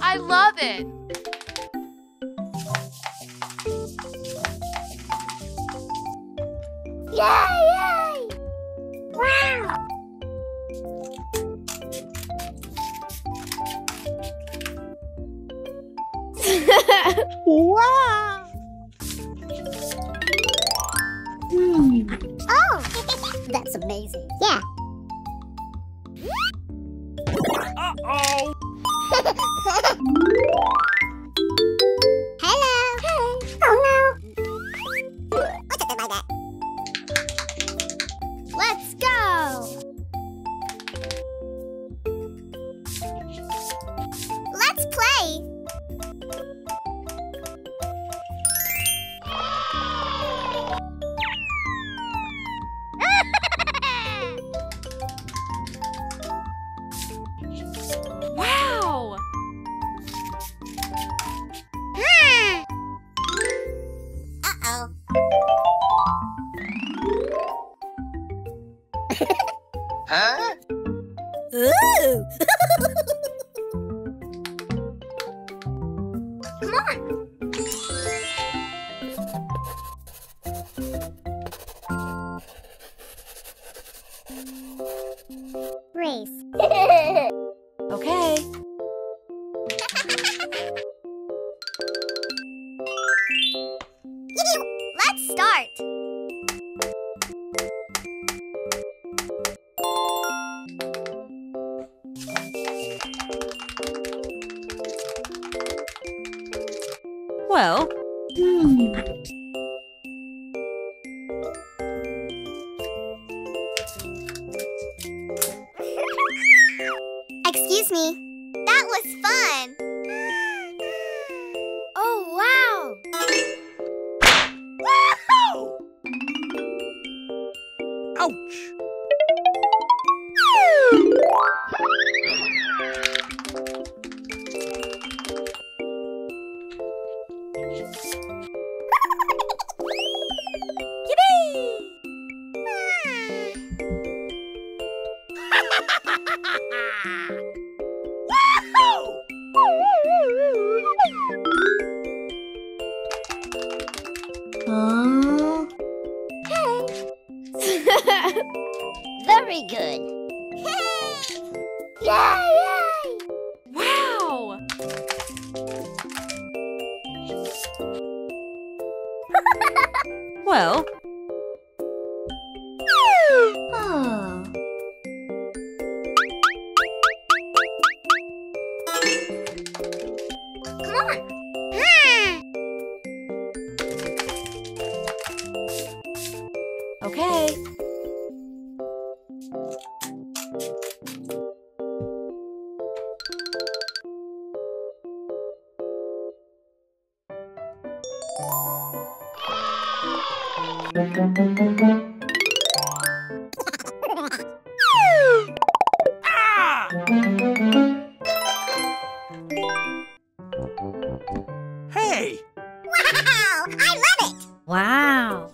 I love it. Yay! Wow! Wow! Oh! That's amazing. Yeah. Uh-oh! Hello! Hey! Oh no! What's up about that? Let's go! Let's play! Wow! Uh-oh. Huh? Ooh! Come on! Race. Okay. Let's start. Well, Excuse me. That was fun. Oh, wow. Woohoo! Ouch! Very good. Yay! wow! Well, Oh. Come on. okay. Ah! Hey! Wow! I love it! Wow!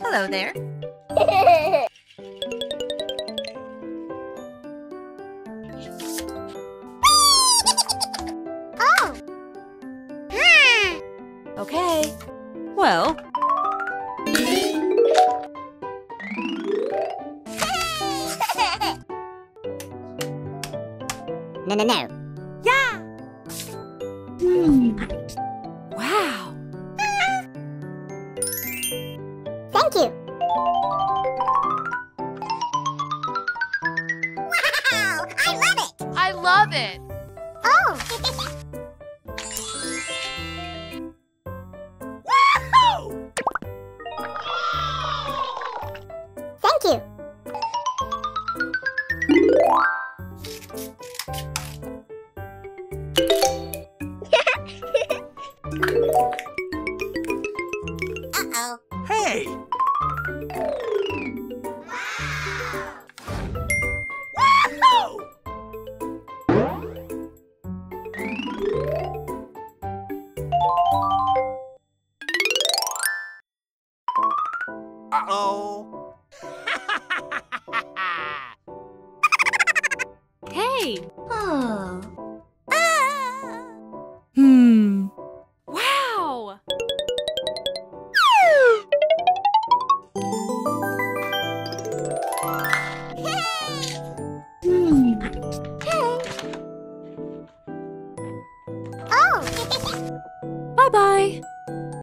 Hello there. Oh! Okay. Well, No, no, no. yeah! Wow! Thank you. Wow! I love it! I love it. Oh! Woohoo! Thank you. Uh-oh. Hey! Wow! Uh-oh. Hey! Oh.